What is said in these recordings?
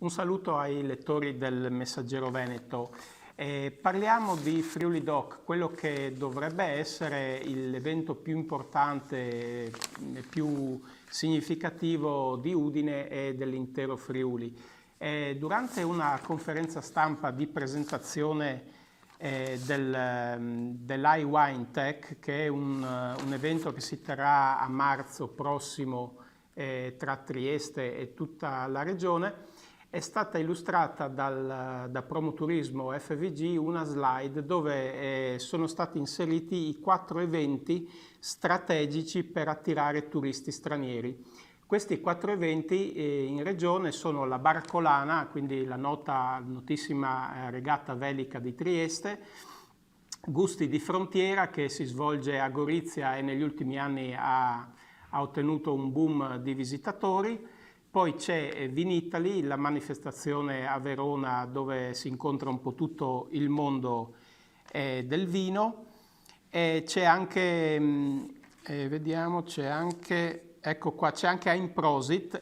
Un saluto ai lettori del Messaggero Veneto. Parliamo di Friuli Doc, quello che dovrebbe essere l'evento più importante e più significativo di Udine e dell'intero Friuli. Durante una conferenza stampa di presentazione dell'iWineTech, che è un evento che si terrà a marzo prossimo tra Trieste e tutta la regione, è stata illustrata da Promoturismo FVG una slide dove sono stati inseriti i 4 eventi strategici per attirare turisti stranieri. Questi 4 eventi in regione sono la Barcolana, quindi la notissima regata velica di Trieste, Gusti di Frontiera, che si svolge a Gorizia e negli ultimi anni ha ottenuto un boom di visitatori. Poi c'è Vinitaly, la manifestazione a Verona dove si incontra un po' tutto il mondo del vino. C'è anche, ecco qua, c'è anche Improsit,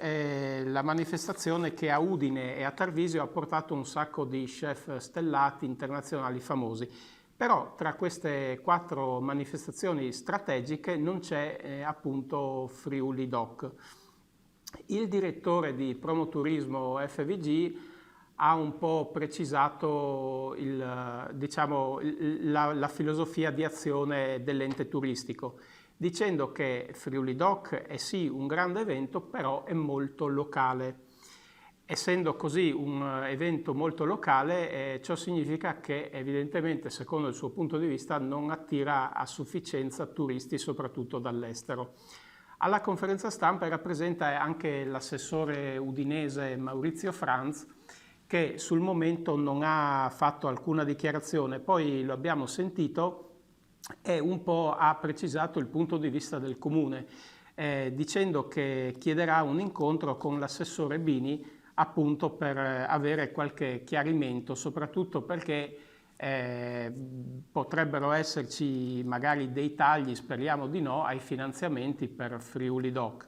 la manifestazione che a Udine e a Tarvisio ha portato un sacco di chef stellati internazionali famosi. Però tra queste 4 manifestazioni strategiche non c'è appunto Friuli Doc. Il direttore di Promoturismo FVG ha un po' precisato la filosofia di azione dell'ente turistico, dicendo che Friuli Doc è sì un grande evento, però è molto locale. Essendo così un evento molto locale, ciò significa che evidentemente, secondo il suo punto di vista, non attira a sufficienza turisti, soprattutto dall'estero. Alla conferenza stampa era presente anche l'assessore udinese Maurizio Franz, che sul momento non ha fatto alcuna dichiarazione, poi lo abbiamo sentito e un po' ha precisato il punto di vista del comune, dicendo che chiederà un incontro con l'assessore Bini appunto per avere qualche chiarimento, soprattutto perché potrebbero esserci magari dei tagli, speriamo di no, ai finanziamenti per Friuli Doc.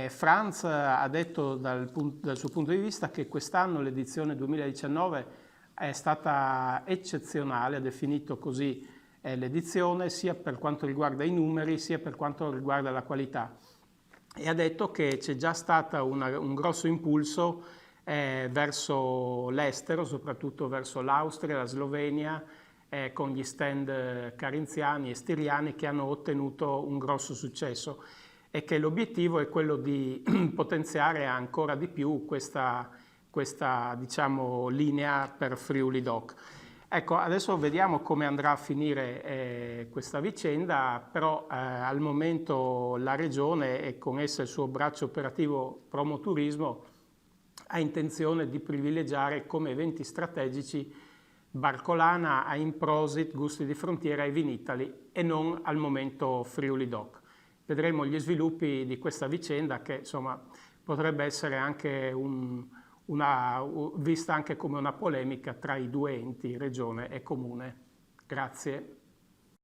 Franz ha detto dal suo punto di vista che quest'anno l'edizione 2019 è stata eccezionale, ha definito così l'edizione, sia per quanto riguarda i numeri sia per quanto riguarda la qualità. E ha detto che c'è già stato un grosso impulso verso l'estero, soprattutto verso l'Austria, la Slovenia, con gli stand carinziani e stiriani che hanno ottenuto un grosso successo e che l'obiettivo è quello di potenziare ancora di più questa diciamo, linea per Friuli Doc. Ecco, adesso vediamo come andrà a finire questa vicenda, però al momento la Regione e con essa il suo braccio operativo Promoturismo ha intenzione di privilegiare come eventi strategici Barcolana, Improsit, Gusti di Frontiera e Vinitaly e non al momento Friuli Doc. Vedremo gli sviluppi di questa vicenda che insomma potrebbe essere anche vista anche come una polemica tra i 2 enti, Regione e Comune. Grazie.